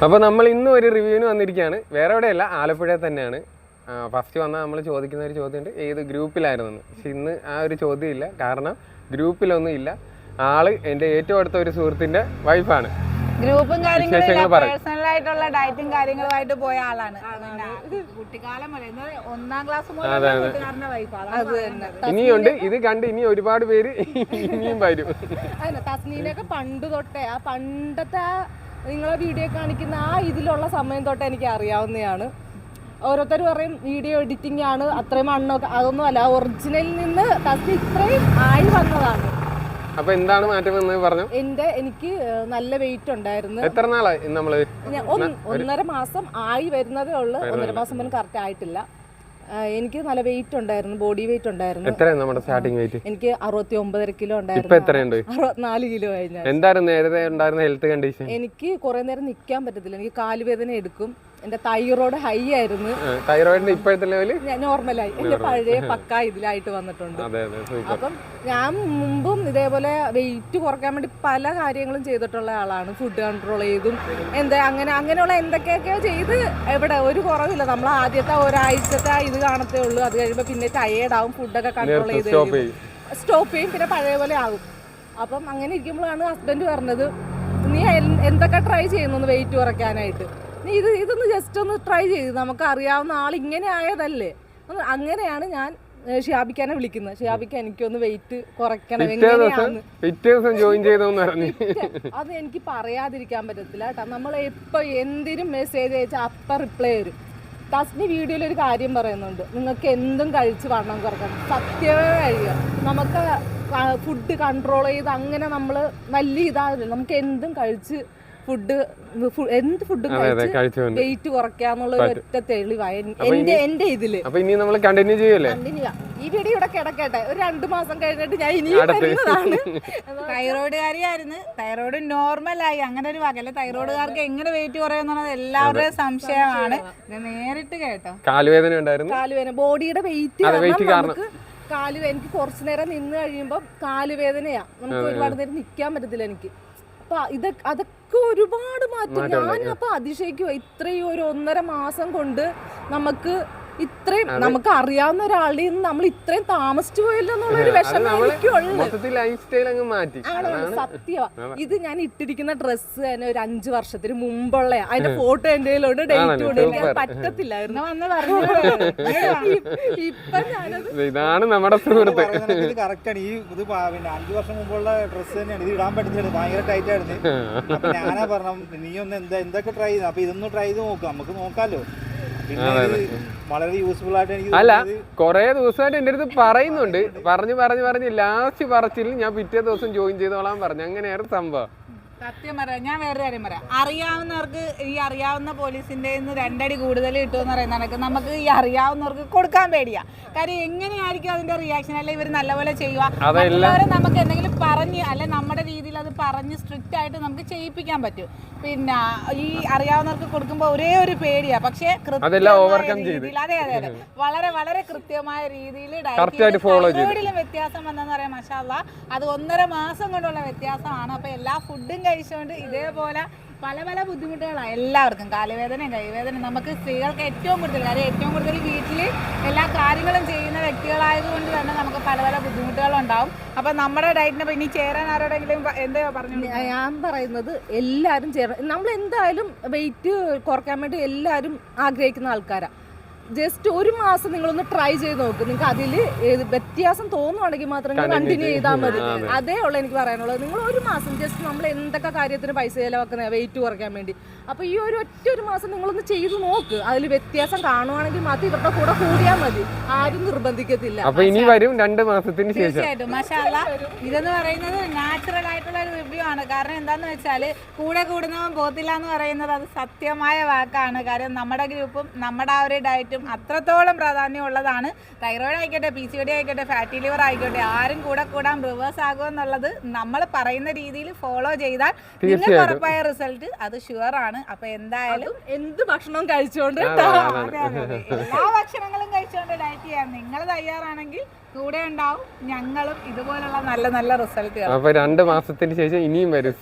അപ്പോൾ നമ്മൾ ഇന്നും ഒരു റിവ്യൂവിന് വന്നിരിക്കുകയാണ്. വേറെ എവിടെയല്ല, ആലപ്പുഴ തന്നെയാണ്. ഫസ്റ്റ് വന്നാൽ നമ്മൾ ചോദിക്കുന്ന ഒരു ചോദ്യമുണ്ട്, ഏത് ഗ്രൂപ്പിലായിരുന്നെന്ന്. പക്ഷെ ഇന്ന് ആ ഒരു ചോദ്യം ഇല്ല, കാരണം ഗ്രൂപ്പിലൊന്നും ഇല്ല. ആള് എൻ്റെ ഏറ്റവും അടുത്ത ഒരു സുഹൃത്തിൻ്റെ വൈഫാണ്. ഗ്രൂപ്പും കാര്യങ്ങളും പേഴ്സണൽ ആയിട്ടുള്ള ഡയറ്റും കാര്യങ്ങളുമായിട്ട് പോയ ആളാണ്. കുട്ടിക്കാലം മുതൽ 1ാം ക്ലാസ് മുതൽ വൈഫാണ്. ഇനിയുണ്ട്, ഇത് കണ്ട് ഇനി ഒരുപാട് പേര് ഇനിയും വരും. തസ്നീനൊക്കെ പണ്ട് തൊട്ടേ ആ പണ്ടത്തെ നിങ്ങളെ വീഡിയോ കാണിക്കുന്ന ആ ഇതിലുള്ള സമയം തൊട്ടേ എനിക്ക് അറിയാവുന്നതാണ്. ഓരോരുത്തർ പറയും വീഡിയോ എഡിറ്റിംഗ് ആണ്, അത്രയും മണ്ണൊക്കെ. അതൊന്നും അല്ല, ഒറിജിനലിൽ നിന്ന് തസ്നി ഇത്രയും ആയി വന്നതാണ്. അപ്പൊ എന്താണ് മാറ്റം എന്ന് പറഞ്ഞു? എനിക്ക് നല്ല വെയിറ്റ് ഉണ്ടായിരുന്നു. എത്ര നാളായി നമ്മള്? 1.5 മാസം ആയി വരുന്നതേ ഉള്ളു. 1.5 മാസം പോലും കറക്റ്റ് ആയിട്ടില്ല. എനിക്ക് നല്ല വെയിറ്റ് ഉണ്ടായിരുന്നു, ബോഡി വെയിറ്റ് ഉണ്ടായിരുന്നു. എത്രയാണ് നമ്മുടെ സ്റ്റാർട്ടിംഗ് വെയിറ്റ്? എനിക്ക് 69 കിലോ ഉണ്ടായിരുന്നു. ഇപ്പൊ എത്രയുണ്ട്? 64 കിലോ കഴിഞ്ഞു. എന്തായിരുന്നു നേരത്തെ ഉണ്ടായിരുന്ന ഹെൽത്ത് കണ്ടീഷൻ? എനിക്ക് കുറെ നേരം നിൽക്കാൻ പറ്റത്തില്ല, എനിക്ക് കാലുവേദന എടുക്കും. എന്റെ തൈറോയ്ഡ് ഹൈ ആയിരുന്നു. തൈറോയിഡിന്റെ ഇപ്പോഴത്തെ ലെവല് നോർമലായി, എന്റെ പഴയ പക്ക ഇതിലായിട്ട് വന്നിട്ടുണ്ട്. അപ്പം ഞാൻ മുമ്പും ഇതേപോലെ വെയിറ്റ് കുറയ്ക്കാൻ വേണ്ടി പല കാര്യങ്ങളും ചെയ്തിട്ടുള്ള ആളാണ്. ഫുഡ് കൺട്രോൾ ചെയ്തും അങ്ങനെയുള്ള എന്തൊക്കെയൊക്കെയോ ചെയ്ത് എവിടെ ഒരു കുറവില്ല. നമ്മൾ ആദ്യത്തെ ഒരാഴ്ചത്തെ ഇത് കാണത്തേ ഉള്ളൂ. അത് കഴിയുമ്പോൾ പിന്നെ ടയേർഡ് ആവും, ഫുഡൊക്കെ കൺട്രോൾ ചെയ്ത് സ്റ്റോപ്പ് ചെയ്യും, പിന്നെ പഴയ പോലെ ആകും. അപ്പം അങ്ങനെ ഇരിക്കുമ്പോഴാണ് ഹസ്ബൻഡ് പറഞ്ഞത്, നീ എന്തൊക്കെ ട്രൈ ചെയ്യുന്നു വെയിറ്റ് കുറയ്ക്കാനായിട്ട്, നീ ഇതൊന്ന് ജസ്റ്റ് ഒന്ന് ട്രൈ ചെയ്ത്, നമുക്ക് അറിയാവുന്ന ആൾ ഇങ്ങനെ ആയതല്ലേ. അങ്ങനെയാണ് ഞാൻ ഷിയാബിക്കാനെ വിളിക്കുന്നത്. ഷിയാബിക്ക് എനിക്കൊന്ന് വെയിറ്റ് കുറയ്ക്കണം, അത് എനിക്ക് പറയാതിരിക്കാൻ പറ്റത്തില്ല കേട്ടോ. നമ്മൾ എപ്പോൾ എന്തിനും മെസ്സേജ് അയച്ചാൽ അപ്പം റിപ്ലൈ വരും. തസ്നി വീഡിയോയിൽ ഒരു കാര്യം പറയുന്നുണ്ട്, നിങ്ങൾക്ക് എന്തും കഴിച്ച് വണ്ണം കുറക്കണം. സത്യമേ കഴിയുക, നമുക്ക് ഫുഡ് കൺട്രോൾ ചെയ്ത് അങ്ങനെ നമ്മൾ വലിയ ഇതാവില്ല. നമുക്ക് എന്തും കഴിച്ച് എന്ത് ഫുഡും കഴിച്ച് വെയിറ്റ് കുറയ്ക്കാന്നുള്ള ഒറ്റ തെളിവായ എന്റെ ഇതില്. കണ്ടിന്യൂ ഈ വീഡിയോ ഇവിടെ കിടക്കട്ടെ, ഒരു 2 മാസം കഴിഞ്ഞിട്ട് ഞാൻ ഇനി വരുന്നതാണ്. തൈറോയിഡുകാരിയായിരുന്നു, തൈറോയിഡ് നോർമലായി. അങ്ങനെ ഒരു വകല്ല. തൈറോയിഡുകാർക്ക് എങ്ങനെ വെയിറ്റ് കുറയുന്നത് എല്ലാവരുടെയും സംശയമാണ്. നേരിട്ട് കേട്ടോ, കാലുവേദന ഉണ്ടായിരുന്നു. കാലുവേദന, ബോഡിയുടെ വെയിറ്റ് നമുക്ക് എനിക്ക് കുറച്ചു നേരം നിന്ന് കഴിയുമ്പോൾ കാലുവേദനയാ. നമുക്ക് ഒരുപാട് നേരം നിൽക്കാൻ പറ്റത്തില്ല എനിക്ക്. അപ്പൊ അതൊക്കെ ഒരുപാട് മാറ്റം. ഞാൻ അപ്പൊ അതിശയിക്കുവാ, ഇത്രയും ഒരു 1.5 മാസം കൊണ്ട് ഇത്രയും നമുക്ക് അറിയാവുന്ന ഒരാളുടെ നിന്ന് നമ്മൾ ഇത്രയും താമസിച്ചു പോയല്ലോ എന്നുള്ളൊരു വിഷമം എനിക്കുള്ളു. സത്യമാ. ഇത് ഞാൻ ഇട്ടിരിക്കുന്ന ഡ്രസ്സ് തന്നെ ഒരു 5 വർഷത്തിന് മുമ്പുള്ള, അതിന്റെ ഫോട്ടോ എന്റെ കയ്യിലുണ്ട്, ഡേറ്റ് കൊണ്ട്. എനിക്ക് പറ്റത്തില്ലായിരുന്നു. ഇപ്പൊ ഞാനത് ഇതാണ് നമ്മുടെ സുഹൃത്ത്. കറക്റ്റാണ്. ഈ ഇത് 5 വർഷം മുമ്പുള്ള ഡ്രസ്സ് തന്നെയാണ്. ഇത് ഇടാൻ പറ്റുന്നില്ല, ഭയങ്കര ടൈറ്റ് ആയിരുന്നു. അപ്പൊ ഞാനാ പറഞ്ഞു, നീ ഒന്ന് എന്തൊക്കെ ട്രൈ ചെയ്തു. അപ്പൊ ഇതൊന്ന് ട്രൈ ചെയ്ത് നോക്കാം, നമുക്ക് നോക്കാലോ. വളരെ യൂസ്ഫുൾ ആയിട്ട് എനിക്ക് അല്ല, കൊറേ ദിവസമായിട്ട് എന്റെ അടുത്ത് പറയുന്നുണ്ട്. പറഞ്ഞ് ലാസ്റ്റ് പറച്ചിൽ ഞാൻ പിറ്റേ ദിവസം ജോയിൻ ചെയ്തോളാൻ പറഞ്ഞു. അങ്ങനെയായിരുന്നു സംഭവം. സത്യം പറയാം, ഞാൻ വേറെ കാര്യം പറയാം. അറിയാവുന്നവർക്ക് ഈ അറിയാവുന്ന പോലീസിന്റെ 2 അടി കൂടുതൽ കിട്ടുമെന്ന് പറയുന്ന കണക്ക് നമുക്ക് ഈ അറിയാവുന്നവർക്ക് കൊടുക്കാൻ പേടിയാ. കാര്യം എങ്ങനെയായിരിക്കും അതിന്റെ റിയാക്ഷൻ, അല്ലെ ഇവർ നല്ലപോലെ ചെയ്യുക. മറ്റുള്ളവരെ നമുക്ക് എന്തെങ്കിലും പറഞ്ഞ് അല്ലെ നമ്മുടെ രീതിയിൽ അത് പറഞ്ഞ് സ്ട്രിക്റ്റ് ആയിട്ട് നമുക്ക് ചെയ്യിപ്പിക്കാൻ പറ്റും. പിന്നെ ഈ അറിയാവുന്നവർക്ക് കൊടുക്കുമ്പോൾ ഒരേ ഒരു പേടിയാ. പക്ഷെ അതെ വളരെ വളരെ കൃത്യമായ രീതിയിൽ തൈറോയിഡിലും വ്യത്യാസം വന്നെന്ന് പറയാം. മാഷാ അല്ലാഹ്, അത് 1.5 മാസം കൊണ്ടുള്ള വ്യത്യാസമാണ്. അപ്പൊ എല്ലാ ഫുഡും കഴിച്ചുകൊണ്ട് ഇതേപോലെ പല പല ബുദ്ധിമുട്ടുകളാണ് എല്ലാവർക്കും. കാലുവേദനയും കൈവേദന നമുക്ക് സ്ത്രീകൾക്ക് ഏറ്റവും കൂടുതൽ. കാര്യം ഏറ്റവും കൂടുതൽ വീട്ടിൽ എല്ലാ കാര്യങ്ങളും ചെയ്യുന്ന വ്യക്തികളായതുകൊണ്ട് തന്നെ നമുക്ക് പല പല ബുദ്ധിമുട്ടുകളുണ്ടാവും. അപ്പൊ നമ്മുടെ ഡയറ്റിനെ ഇനി ചേരാൻ ആരോടെങ്കിലും എന്താ പറഞ്ഞു? ഞാൻ പറയുന്നത് എല്ലാവരും ചേരണം. നമ്മൾ എന്തായാലും വെയിറ്റ് കുറയ്ക്കാൻ വേണ്ടി എല്ലാവരും ആഗ്രഹിക്കുന്ന ആൾക്കാരാണ്. ജസ്റ്റ് 1 മാസം നിങ്ങളൊന്ന് ട്രൈ ചെയ്ത് നോക്ക്. നിങ്ങൾക്ക് അതിൽ വ്യത്യാസം തോന്നുവാണെങ്കിൽ മാത്രം കണ്ടിന്യൂ ചെയ്താൽ മതി. അതേ ഉള്ളൂ എനിക്ക് പറയാനുള്ളത്. നിങ്ങൾ 1 മാസം ജസ്റ്റ് നമ്മൾ എന്തൊക്കെ കാര്യത്തിന് പൈസ ചിലവാക്കുന്ന വെയിറ്റ് കുറയ്ക്കാൻ വേണ്ടി, അപ്പൊ ഈ ഒരു മാസം നിങ്ങളൊന്ന് ചെയ്ത് നോക്ക്. അതിൽ വ്യത്യാസം കാണുവാണെങ്കിൽ മാത്രം ഇവരുടെ കൂടെ കൂടിയാൽ മതി. ആരും നിർബന്ധിക്കത്തില്ല. അപ്പൊ ഇനി വരും 2 മാസത്തിന് ശേഷം. തീർച്ചയായിട്ടും മാഷാ അല്ലാഹ്, ഇതെന്ന് പറയുന്നത് നാച്ചുറൽ ആയിട്ടുള്ള ഒരു റിവ്യൂ ആണ്. കാരണം എന്താന്ന് വെച്ചാൽ കൂടെ കൂടുന്നവൻ പോത്തില്ല എന്ന് പറയുന്നത് അത് സത്യമായ വാക്കാണ്. കാര്യം നമ്മുടെ ഗ്രൂപ്പും നമ്മുടെ ആ ഒരു ഡയറ്റും അത്രത്തോളം പ്രാധാന്യമുള്ളതാണ്. തൈറോയിഡ് ആയിക്കോട്ടെ, PCOD ആയിക്കോട്ടെ, ഫാറ്റി ലിവർ ആയിക്കോട്ടെ, ആരും കൂടെ കൂടാൻ റിവേഴ്സ് ആകുമെന്നുള്ളത് നമ്മൾ പറയുന്ന രീതിയിൽ ഫോളോ ചെയ്താൽ നിങ്ങൾക്ക് ഉറപ്പായ റിസൾട്ട് അത് ഷുവർ ആണ്. അപ്പൊ എന്തായാലും എന്ത് ഭക്ഷണവും കഴിച്ചുകൊണ്ട് എല്ലാ ഭക്ഷണങ്ങളും കഴിച്ചുകൊണ്ട് ഡയറ്റ് ചെയ്യാൻ നിങ്ങൾ തയ്യാറാണെങ്കിൽ കൂടെ ഉണ്ടാവും ഞങ്ങളും ഇതുപോലുള്ള നല്ല നല്ല റിസൾട്ട്. അപ്പൊ 2 മാസത്തിന് ശേഷം ഇനിയും വരും.